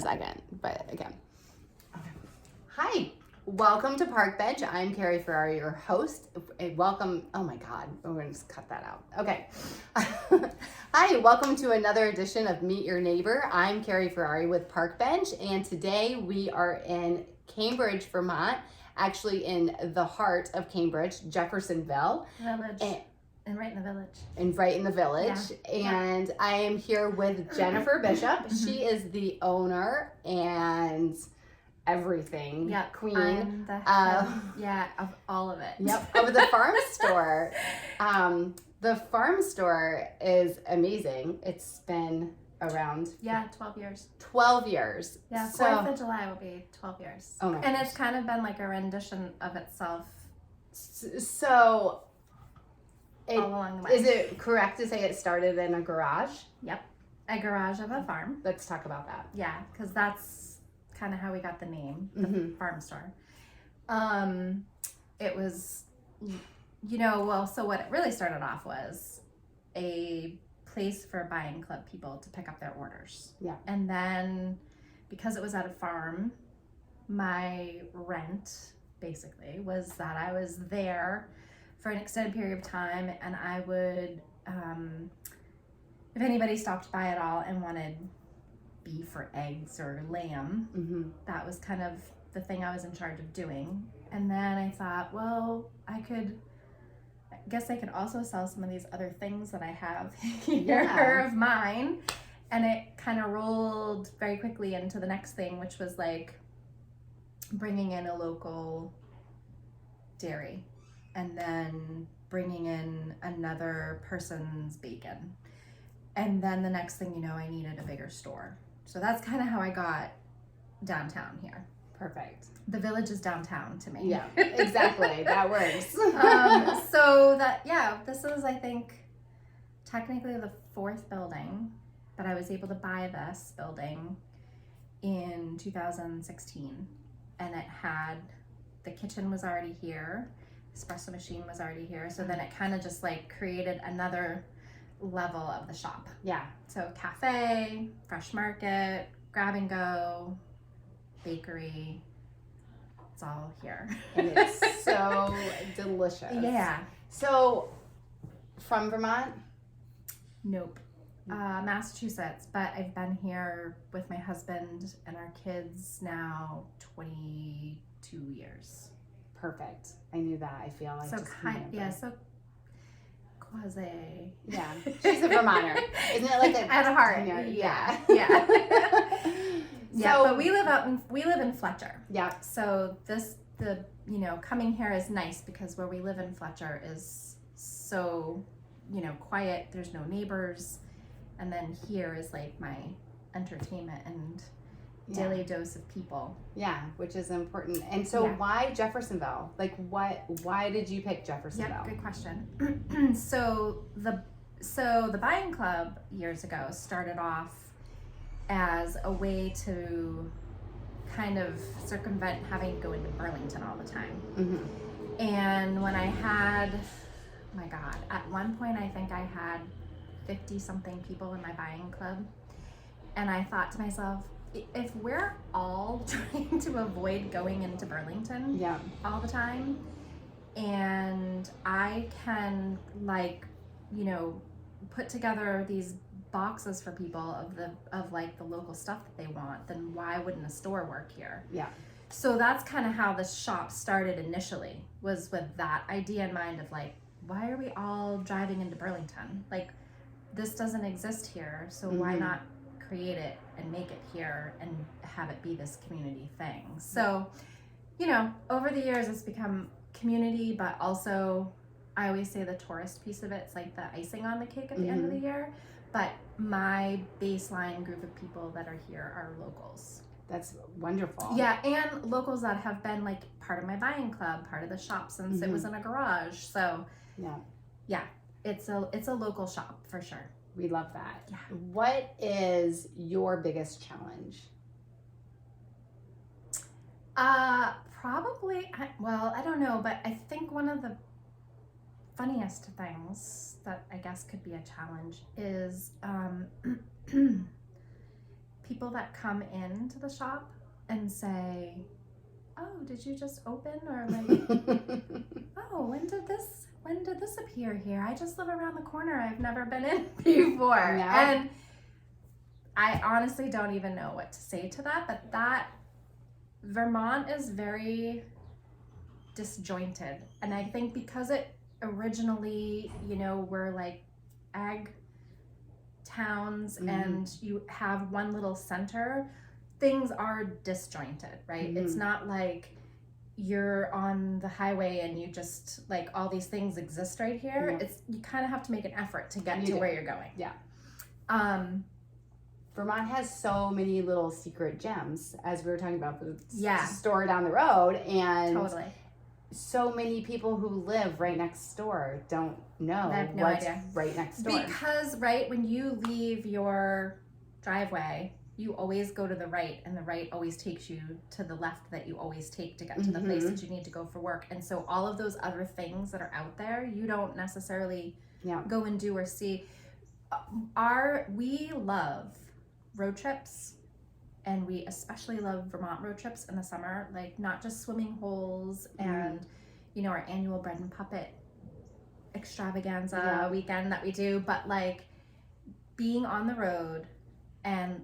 Second, but again. Okay. Hi, welcome to Park Bench. I'm Carri Ferrari, your host. Welcome. Oh my God, we're gonna just cut that out. Okay. Hi, welcome to another edition of Meet Your Neighbor. I'm Carri Ferrari with Park Bench, and today we are in Cambridge, Vermont. Actually, in the heart of Cambridge, Jeffersonville. Village. And right in the village. And right in the village. Yeah. And I am here with Jennifer Bishop. She is the owner and everything. Yep. Queen. I'm the head, of all of it. Yep. Of the farm store. The farm store is amazing. It's been around 12 years. 12 years. Yeah, 4th of July will be 12 years. Oh my And gosh. it's kind of been like a rendition of itself. So all along the way. Is it correct to say it started in a garage? Yep. A garage of a farm. Let's talk about that. Yeah, because that's kind of how we got the name, the farm store. It was, so what it really started off was a place for buying club people to pick up their orders. Yeah. And then because it was at a farm, my rent basically was that I was there for an extended period of time, and I would, if anybody stopped by at all and wanted beef or eggs or lamb, that was kind of the thing I was in charge of doing. And then I thought, well, I guess I could also sell some of these other things that I have here of mine. And it kind of rolled very quickly into the next thing, which was like bringing in a local dairy. And then bringing in another person's bacon. And then the next thing you know, I needed a bigger store. So that's kind of how I got downtown here. Perfect. The village is downtown to me. Yeah, exactly. That works. This is, I think, technically the 4th building, but I was able to buy this building in 2016. And it had, the kitchen was already here. Espresso machine was already here, so then it kind of just like created another level of the shop. Yeah. So cafe, fresh market, grab and go, bakery, it's all here. And it's so delicious. Yeah. So, from Vermont? Nope. Massachusetts, but I've been here with my husband and our kids now 22 years. Perfect. I knew that. I feel like so just quasi. Yeah, she's a Vermonter, isn't it? Like at heart. Yeah. Yeah, but we live in Fletcher. Yeah. So coming here is nice because where we live in Fletcher is so quiet. There's no neighbors, and then here is like my entertainment and daily dose of people. Yeah, which is important. And so why Jeffersonville? Like why did you pick Jeffersonville? Yeah, good question. So the buying club years ago started off as a way to kind of circumvent having to go into Burlington all the time. And when I had, oh my God, at one point I think I had 50 something people in my buying club. And I thought to myself, if we're all trying to avoid going into Burlington all the time, and I can put together these boxes for people of the local stuff that they want, then why wouldn't a store work here? Yeah. So that's kind of how the shop started initially, was with that idea in mind of like, why are we all driving into Burlington? Like, this doesn't exist here, so why not create it and make it here and have it be this community thing. So, over the years it's become community, but also I always say the tourist piece of it's like the icing on the cake at the end of the year. But my baseline group of people that are here are locals. That's wonderful. Yeah, and locals that have been like part of my buying club, part of the shop since it was in a garage. So yeah, it's a local shop for sure. We love that. Yeah. What is your biggest challenge? Probably, I don't know, but I think one of the funniest things that I guess could be a challenge is people that come into the shop and say, oh, did you just open? Or like, oh, when did this appear here? I just live around the corner. I've never been in before. Yeah. And I honestly don't even know what to say to that, but that Vermont is very disjointed. And I think because it originally, we're like ag towns and you have one little center, things are disjointed, right? It's not like you're on the highway and you just like all these things exist right here. It's you kind of have to make an effort to get to where you're going. Yeah. Vermont has so many little secret gems, as we were talking about the store down the road, and totally. So many people who live right next door don't know what's right next door. Because when you leave your driveway, you always go to the right, and the right always takes you to the left that you always take to get to the place that you need to go for work. And so all of those other things that are out there, you don't necessarily go and do or see. We love road trips, and we especially love Vermont road trips in the summer, like not just swimming holes and our annual bread and puppet extravaganza weekend that we do, but like being on the road and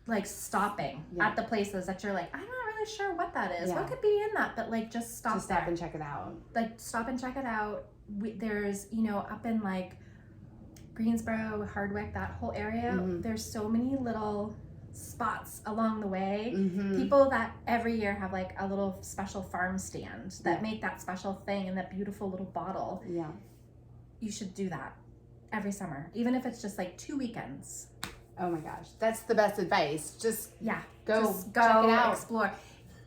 like stopping at the places that you're like, I'm not really sure what that is, what could be in that, but like just stop and check it out. Like stop and check it out. There's up in like Greensboro, Hardwick, that whole area, there's so many little spots along the way. People that every year have like a little special farm stand that make that special thing in that beautiful little bottle. Yeah. You should do that every summer, even if it's just like 2 weekends. Oh my gosh, that's the best advice. Just go check it out, explore.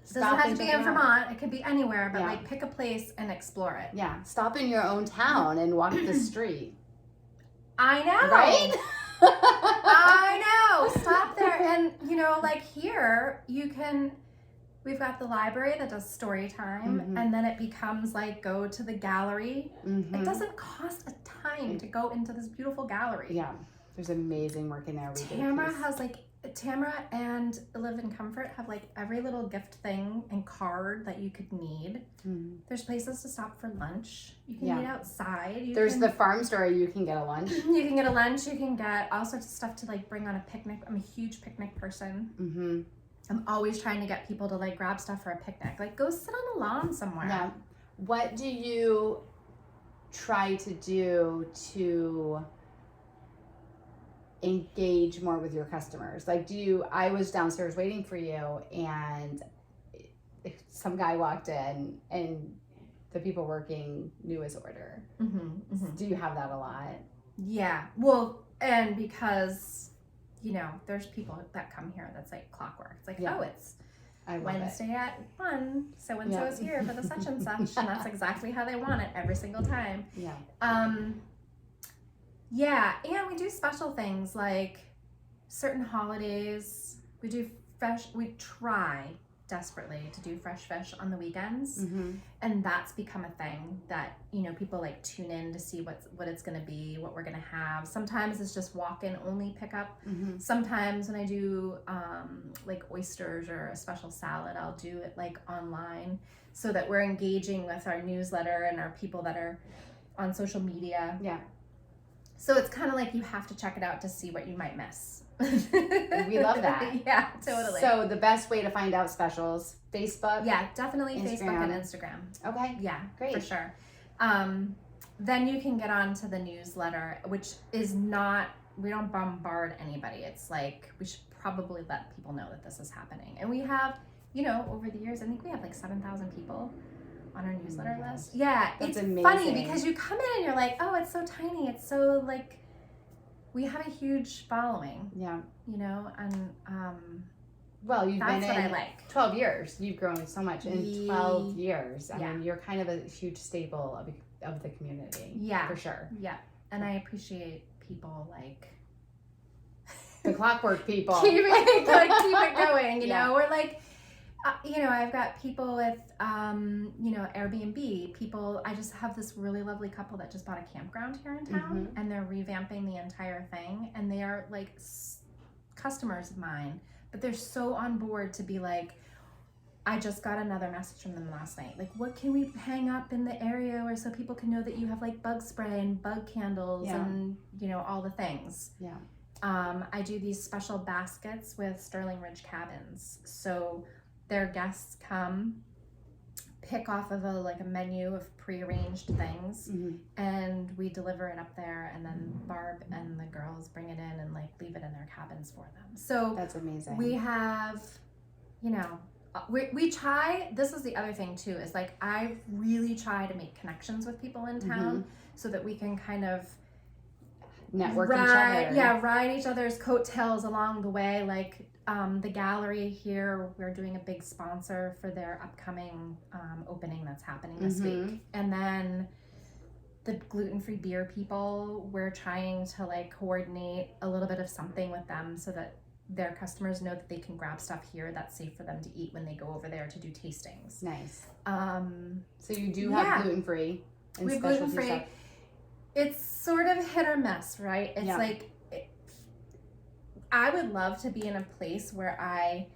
It doesn't have to be in Vermont. It could be anywhere, but like pick a place and explore it. Yeah, stop in your own town and walk the street. I know. Right? I know. Stop there. And, like here, we've got the library that does story time, and then it becomes like go to the gallery. It doesn't cost a time to go into this beautiful gallery. Yeah. There's amazing work in there. Tamara and Live in Comfort have like every little gift thing and card that you could need. There's places to stop for lunch. You can eat outside. There's the farm store. You can get a lunch. You can get a lunch. You can get all sorts of stuff to like bring on a picnic. I'm a huge picnic person. I'm always trying to get people to like grab stuff for a picnic. Like go sit on the lawn somewhere. Yeah. What do you try to do to engage more with your customers? Like I was downstairs waiting for you, and some guy walked in and the people working knew his order. Do you have that a lot? Yeah. Well, and because there's people that come here that's like clockwork. It's like, it's Wednesday at 1, so and so is here for the such and such, and that's exactly how they want it every single time. Yeah, and we do special things like certain holidays. We try desperately to do fresh fish on the weekends, and that's become a thing that people like tune in to see what it's going to be, what we're going to have. Sometimes it's just walk-in only pickup. Sometimes when I do like oysters or a special salad, I'll do it like online so that we're engaging with our newsletter and our people that are on social media. Yeah. So it's kind of like you have to check it out to see what you might miss. We love that. Yeah, totally. So the best way to find out specials, Facebook? Yeah, definitely Facebook and Instagram. Okay. Yeah, great. For sure. Then you can get on to the newsletter, which is we don't bombard anybody. It's like we should probably let people know that this is happening. And we have, over the years, I think we have like 7,000 people on our newsletter list. Yeah, it's amazing. Funny because you come in and you're like, oh, it's so tiny. It's so like, we have a huge following. Yeah. And well, you've that's been what in I like. 12 years. You've grown so much in 12 years. I mean, you're kind of a huge staple of the community. Yeah. For sure. Yeah. And I appreciate people like the clockwork people. keep it going, you know. We're like, I've got people with, Airbnb people. I just have this really lovely couple that just bought a campground here in town, and they're revamping the entire thing, and they are like customers of mine, but they're so on board to be like, I just got another message from them last night. Like, what can we hang up in the area or so people can know that you have like bug spray and bug candles and, you know, all the things. Yeah. I do these special baskets with Sterling Ridge Cabins. So their guests come, pick off of a menu of prearranged things, and we deliver it up there, and then Barb and the girls bring it in and like leave it in their cabins for them. So that's amazing. We have, you know, we try, this is the other thing too, is like I really try to make connections with people in town so that we can kind of network each other. Yeah, ride each other's coattails along the way. Like the gallery here, we're doing a big sponsor for their upcoming opening that's happening this week. And then the gluten-free beer people, we're trying to like coordinate a little bit of something with them so that their customers know that they can grab stuff here that's safe for them to eat when they go over there to do tastings. Nice. So you do have gluten-free and we have specialty gluten-free. stuff. It's sort of hit or miss, right? It's like, I would love to be in a place where I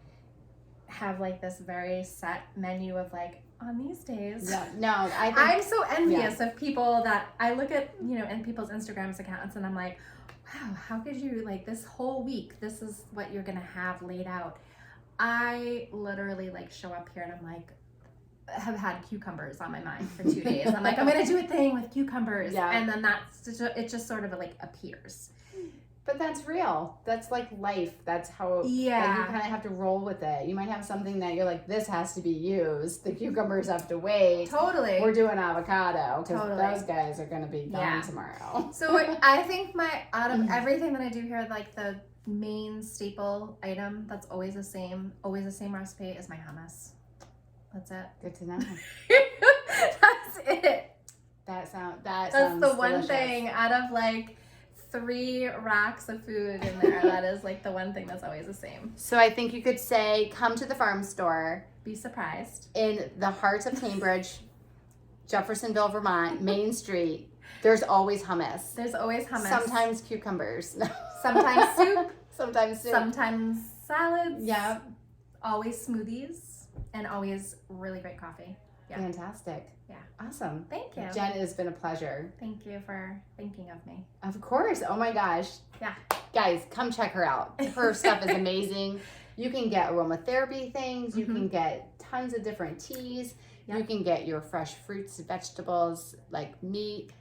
have like this very set menu of like, on these days. Yeah. No, I'm so envious of people that I look at, you know, in people's Instagrams accounts and I'm like, wow, how could you, like, this whole week, this is what you're gonna have laid out. I literally like show up here and I'm like, have had cucumbers on my mind for 2 days. I'm like, I'm gonna do a thing with cucumbers, and then it just sort of like appears. But that's real. That's like life. That's how. Like, you kind of have to roll with it. You might have something that you're like, this has to be used. The cucumbers have to wait. Totally. We're doing avocado because those guys are gonna be gone tomorrow. So I think out of everything that I do here, like the main staple item that's always the same recipe is my hummus. That's it. Good to know. That's it. That's the one delicious. thing out of like 3 racks of food in there. That is like the one thing that's always the same. So I think you could say, come to the farm store. Be surprised. In the heart of Cambridge, Jeffersonville, Vermont, Main Street. There's always hummus. There's always hummus. Sometimes cucumbers. Sometimes soup. Sometimes soup. Sometimes salads. Yeah. Always smoothies. And always really great coffee. Yeah. Fantastic. Yeah. Awesome. Thank you. Jen, it's been a pleasure. Thank you for thinking of me. Of course. Oh my gosh. Yeah. Guys, come check her out. Her stuff is amazing. You can get aromatherapy things. You can get tons of different teas. Yep. You can get your fresh fruits, vegetables, like meat.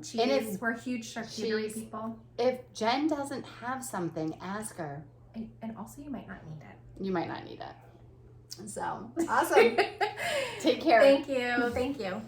Cheese. And we're huge charcuterie people. If Jen doesn't have something, ask her. And also, you might not need it. You might not need it. So, awesome. Take care. Thank you. Thank you.